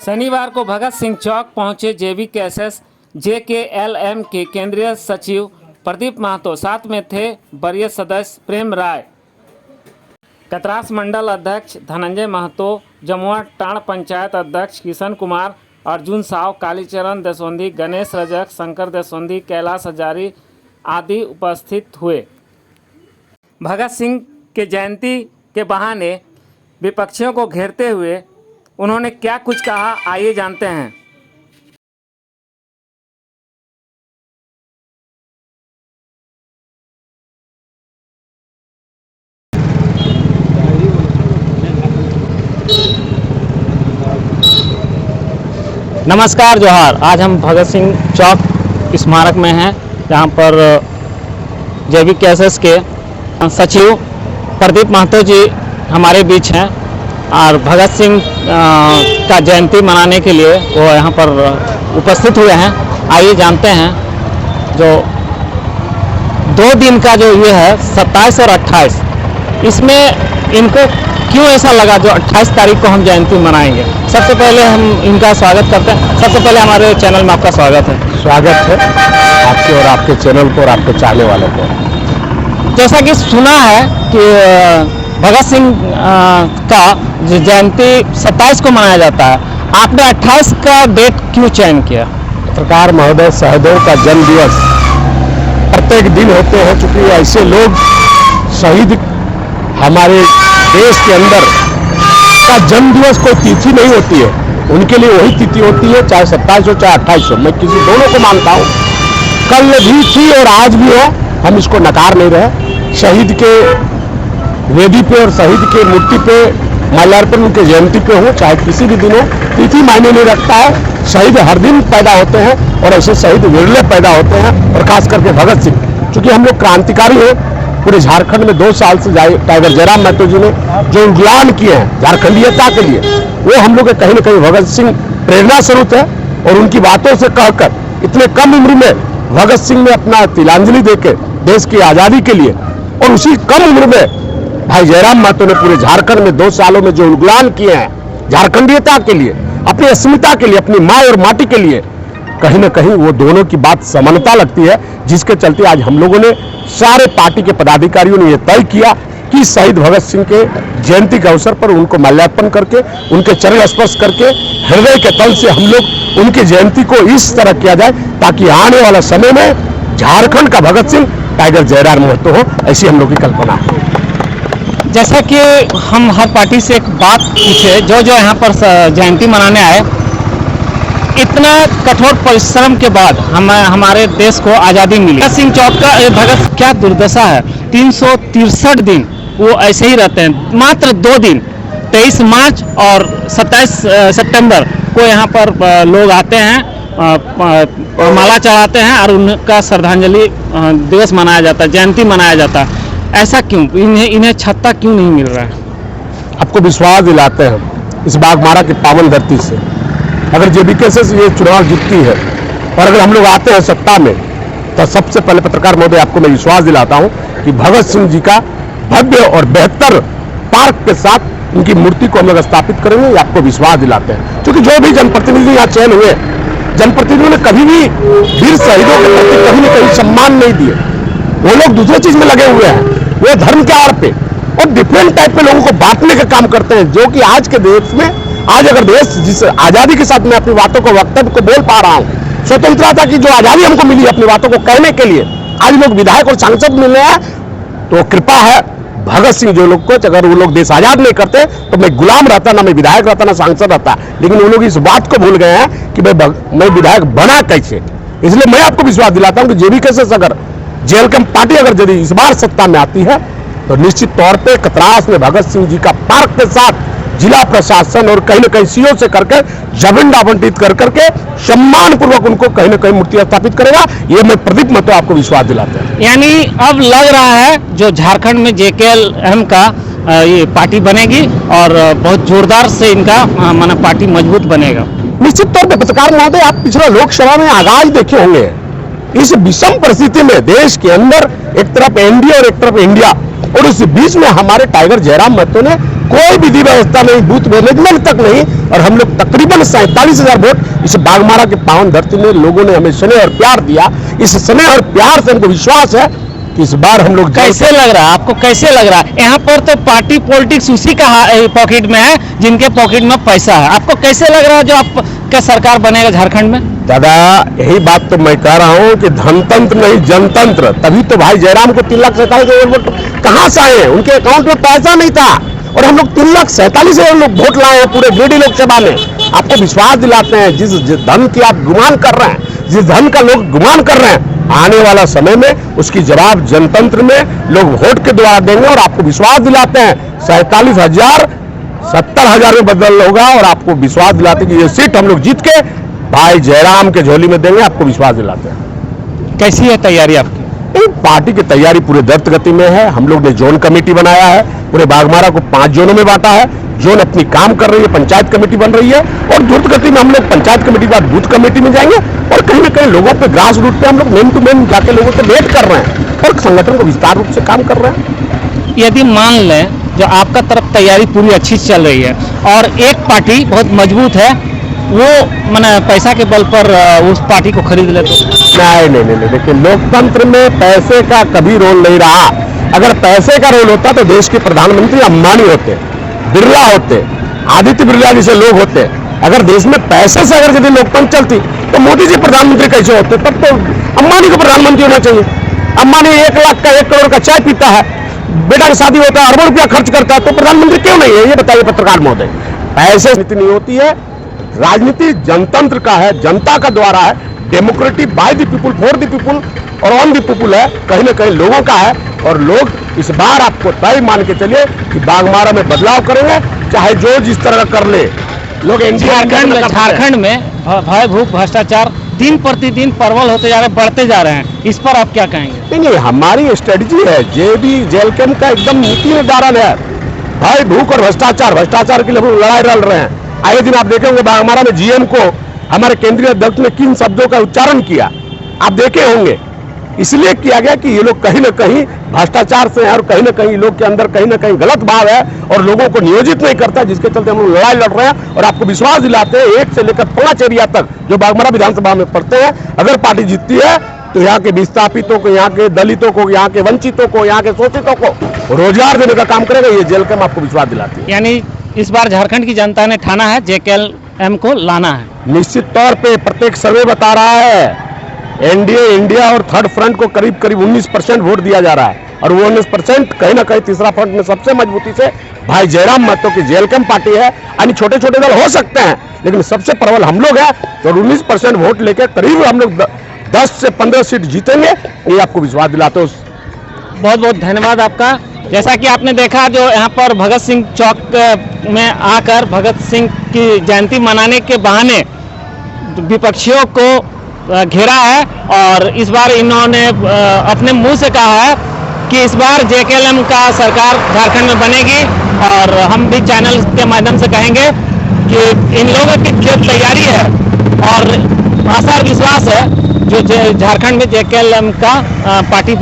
शनिवार को भगत सिंह चौक पहुंचे जेवीकेएसएस जेकेएलएम के केंद्रीय सचिव प्रदीप महतो। साथ में थे वरीय सदस्य प्रेम राय, कतरास मंडल अध्यक्ष धनंजय महतो, जमुआ टाण पंचायत अध्यक्ष किशन कुमार, अर्जुन साव, कालीचरण देशोंधी, गणेश रजक, शंकर देशोंधी, कैलाश हजारी आदि उपस्थित हुए। भगत सिंह के जयंती के बहाने विपक्षियों को घेरते हुए उन्होंने क्या कुछ कहा, आइए जानते हैं। नमस्कार, जोहार। आज हम भगत सिंह चौक स्मारक में हैं, जहां पर जेवीकेएसएस के सचिव प्रदीप महतो जी हमारे बीच हैं और भगत सिंह का जयंती मनाने के लिए वो यहाँ पर उपस्थित हुए हैं। आइए जानते हैं जो 2 दिन का जो ये है 27 और 28, इसमें इनको क्यों ऐसा लगा जो 28 तारीख को हम जयंती मनाएंगे। सबसे पहले हम इनका स्वागत करते हैं। सबसे पहले हमारे चैनल में आपका स्वागत है। स्वागत है आपके और आपके चैनल को और आपके चाहने वालों को। जैसा कि सुना है कि भगत सिंह का जयंती 27 को मनाया जाता है, आपने 28 का डेट क्यों चयन किया? पत्रकार महोदय, सहदेव का जन्म दिवस प्रत्येक दिन होते हैं, चूंकि ऐसे लोग शहीद हमारे देश के अंदर का जन्म दिवस कोई तिथि नहीं होती है, उनके लिए वही तिथि होती है, चाहे 27 हो चाहे 28 हो। मैं किसी दोनों को मानता हूँ, कल भी थी और आज भी है, हम इसको नकार नहीं रहे। शहीद के वेदी पे और शहीद के मूर्ति पे माल्यार्पण उनके जयंती पे हो चाहे किसी भी दिन हो, तिथि मायने नहीं रखता है। शहीद हर दिन पैदा होते हैं और ऐसे शहीद विरले पैदा होते हैं, और खास करके भगत सिंह, चूंकि हम लोग क्रांतिकारी हैं। पूरे झारखंड में 2 साल से टाइगर जयराम महतो जी ने जो उद्यान किए हैं झारखंडीयता के लिए, वो हम लोग कहीं न कहीं भगत सिंह प्रेरणा स्वरूप है। और उनकी बातों से कहकर इतने कम उम्र में भगत सिंह ने अपना तिलांजलि देकर देश की आजादी के लिए, और उसी कम उम्र में भाई जयराम महतो ने पूरे झारखंड में 2 सालों में जो उद्यान किए हैं झारखंडीयता के लिए, अपनी अस्मिता के लिए, अपनी माँ और माटी के लिए, कहीं न कहीं वो दोनों की बात समानता लगती है। जिसके चलते आज हम लोगों ने सारे पार्टी के पदाधिकारियों ने यह तय किया कि शहीद भगत सिंह के जयंती के अवसर पर उनको माल्यार्पण करके, उनके चरण स्पर्श करके, हृदय के तल से हम लोग उनकी जयंती को इस तरह किया जाए ताकि आने वाला समय में झारखंड का भगत सिंह टाइगर जयराम महतो हो, ऐसी हम लोग की कल्पना है। जैसा कि हम हर पार्टी से एक बात पूछे, जो यहाँ पर जयंती मनाने आए, इतना कठोर परिश्रम के बाद हमारे देश को आज़ादी मिली। भगत सिंह चौक का भगत क्या दुर्दशा है, 363 दिन वो ऐसे ही रहते हैं। मात्र 2 दिन 23 मार्च और 27 सितंबर को यहाँ पर लोग आते हैं, माला चढ़ाते हैं और उनका श्रद्धांजलि दिवस मनाया जाता है, जयंती मनाया जाता है। ऐसा क्यों? इन्हें छत्ता क्यों नहीं मिल रहा है? आपको विश्वास दिलाते हैं इस बाघमारा की पावन धरती से, अगर जेवीकेएसएस ये चुनाव जीतती है और अगर हम लोग आते हैं सत्ता में, तो सबसे पहले पत्रकार महोदय आपको मैं विश्वास दिलाता हूं कि भगत सिंह जी का भव्य और बेहतर पार्क के साथ उनकी मूर्ति को हम लोग स्थापित करेंगे। ये आपको विश्वास दिलाते हैं, क्योंकि जो भी जनप्रतिनिधि यहाँ चयन हुए, जनप्रतिनिधियों ने कभी भी वीर शहीदों के प्रति कहीं न कहीं सम्मान नहीं दिए। वो लोग दूसरे चीज में लगे हुए हैं, वो धर्म के आड़ पे और डिफरेंट टाइप के लोगों को बांटने का काम करते हैं, जो कि आज के देश में, आज अगर देश जिस आजादी के साथ मैं अपनी बातों को, वक्तव्य को बोल पा रहा हूं, स्वतंत्रता की जो आजादी हमको मिली अपनी बातों को कहने के लिए, आज लोग विधायक और सांसद मिले हैं, तो कृपा है भगत सिंह जो लोग को, अगर वो लोग देश आजाद नहीं करते तो मैं गुलाम रहता, ना मैं विधायक रहता, ना सांसद रहता। लेकिन वो लोग इस बात को भूल गए हैं कि मैं विधायक बना कैसे। इसलिए मैं आपको विश्वास दिलाता हूं कि जेवीकेएसएस अगर जेएलएम पार्टी अगर यदि इस बार सत्ता में आती है, तो निश्चित तौर पे कतरास में भगत सिंह जी का पार्क के साथ जिला प्रशासन और कहीं न कहीं सीओ से करके जमीन आवंटित कर करके सम्मान पूर्वक उनको कहीं न कहीं मूर्ति स्थापित करेगा। ये मैं प्रदीप महतो आपको विश्वास दिलाते हैं। यानी अब लग रहा है जो झारखंड में जेकेएलएम का ये पार्टी बनेगी और बहुत जोरदार से इनका माना पार्टी मजबूत बनेगा। निश्चित तौर पर पत्रकार महोदय, आप पिछला लोकसभा में आगाज देखे होंगे, इस विषम परिस्थिति में देश के अंदर एक तरफ एनडीए और एक तरफ इंडिया और उस बीच में हमारे टाइगर जयराम महतो ने कोई विधि व्यवस्था नहीं, बूथ मैनेजमेंट तक नहीं, और हम लोग तकरीबन 47,000 वोट इस बागमारा के पावन धरती में लोगों ने हमें स्नेह और प्यार दिया। इस स्नेह और प्यार से हमको विश्वास है कि इस बार हम लोग कैसे लग रहा है आपको, कैसे लग रहा है? यहाँ पर तो पार्टी पॉलिटिक्स उसी का पॉकेट में है जिनके पॉकेट में पैसा है। आपको कैसे लग रहा है जो आपका सरकार बनेगा झारखंड में? दादा यही बात तो मैं कह रहा हूं कि धनतंत्र नहीं जनतंत्र, तभी तो भाई जयराम को 3,47,000 वोट कहां से आए? उनके अकाउंट में पैसा नहीं था और हम लोग 3,47,000 लोग वोट लाए हैं पूरे गिरिडीह लोकसभा में। आपको विश्वास दिलाते हैं जिस धन की आप गुमान कर रहे हैं, जिस धन का लोग गुमान कर रहे हैं, आने वाला समय में उसकी जवाब जनतंत्र में लोग वोट के द्वारा देंगे। और आपको विश्वास दिलाते हैं 47,000 70,000 में बदल होगा और आपको विश्वास दिलाते हैं कि ये सीट हम लोग जीत के भाई जयराम के झोली में देंगे। आपको विश्वास दिलाते हैं। कैसी है तैयारी आपकी? पार्टी की तैयारी पूरे दर्द गति में है। हम लोग ने जोन कमेटी बनाया है, पूरे बागमारा को 5 जोनों में बांटा है। जोन अपनी काम कर रही है, पंचायत कमेटी बन रही है और द्रुत गति में हम लोग पंचायत कमेटी के बाद बूथ कमेटी में जाएंगे और कहीं ना कहीं लोगों पे ग्रास रूट पे हम लोग मेन टू मेन जाके लोगों से भेंट कर रहे हैं और संगठन को विस्तार रूप से काम कर रहे हैं। यदि मान लें जो आपका तरफ तैयारी पूरी अच्छी चल रही है और एक पार्टी बहुत मजबूत है, वो मैंने पैसा के बल पर उस पार्टी को खरीद ले तो? नहीं, देखिए लोकतंत्र में पैसे का कभी रोल नहीं रहा। अगर पैसे का रोल होता तो देश के प्रधानमंत्री अंबानी होते, बिरला होते, आदित्य बिरला जैसे लोग होते। अगर देश में पैसे से अगर यदि लोकतंत्र चलती तो मोदी जी प्रधानमंत्री कैसे होते? तब तो अंबानी को प्रधानमंत्री होना चाहिए। अंबानी 1 लाख का 1 करोड़ का चाय पीता है, बेटा की शादी होता है, अरबों रुपया खर्च करता है, तो प्रधानमंत्री क्यों नहीं है? ये बताइए पत्रकार महोदय। पैसे नीति नहीं होती है, राजनीति जनतंत्र का है, जनता का द्वारा है, democratic by the people for the people और ऑन द पीपुल है, कहीं ना कहीं लोगों का है। और लोग इस बार आपको तय मान के चलिए कि बागमारा में बदलाव करेंगे, चाहे जो जिस तरह का कर ले। लोग झारखंड में भय भूख भ्रष्टाचार दिन प्रतिदिन प्रबल होते जा रहे, बढ़ते जा रहे हैं, इस पर आप क्या कहेंगे? नहीं, हमारी स्ट्रेटजी है, जेबी जेएलके का एकदम नीति निर्धारण है। भय भूख और भ्रष्टाचार के लिए हम लड़ाई लड़ रहे हैं। आए दिन आप देखेंगे बागमारा में जीएम को हमारे केंद्रीय अध्यक्ष ने किन शब्दों का उच्चारण किया, आप देखे होंगे। इसलिए किया गया कि ये लोग कहीं ना कहीं भ्रष्टाचार से हैं और कहीं ना कहीं लोग के अंदर कहीं ना कहीं गलत भाव है और लोगों को नियोजित नहीं करता, जिसके चलते हम लोग लड़ाई लड़ रहे हैं। और आपको विश्वास दिलाते हैं 1 से लेकर 5 एरिया तक जो बागमारा विधानसभा में पड़ते हैं, अगर पार्टी जीतती है तो यहाँ के विस्थापितों को, यहाँ के दलितों को, यहाँ के वंचितों को, यहाँ के शोषितों को रोजगार देने का काम करेगा। ये जेल कैम्प आपको विश्वास दिलाती है। यानी इस बार झारखंड की जनता ने ठाना है JKLM को लाना है। निश्चित तौर पे प्रत्येक सर्वे बता रहा है एनडीए, इंडिया और थर्ड फ्रंट को करीब 19% वोट दिया जा रहा है और वो 19% कहीं ना कहीं तीसरा फ्रंट में सबसे मजबूती से भाई जयराम महतो की जेएलके पार्टी है। यानी छोटे छोटे दल हो सकते हैं लेकिन सबसे प्रबल हम लोग हैं, तो 19% वोट लेकर करीब हम लोग 10 से 15 सीट जीतेंगे, ये आपको विश्वास दिलाते हो। बहुत बहुत धन्यवाद आपका। जैसा कि आपने देखा जो यहाँ पर भगत सिंह चौक में आकर भगत सिंह की जयंती मनाने के बहाने विपक्षियों को घेरा है और इस बार इन्होंने अपने मुंह से कहा है कि इस बार JKLM का सरकार झारखंड में बनेगी। और हम भी चैनल के माध्यम से कहेंगे कि इन लोगों की जो तैयारी है और आशा और विश्वास है जो झारखंड में JKLM का पार्टी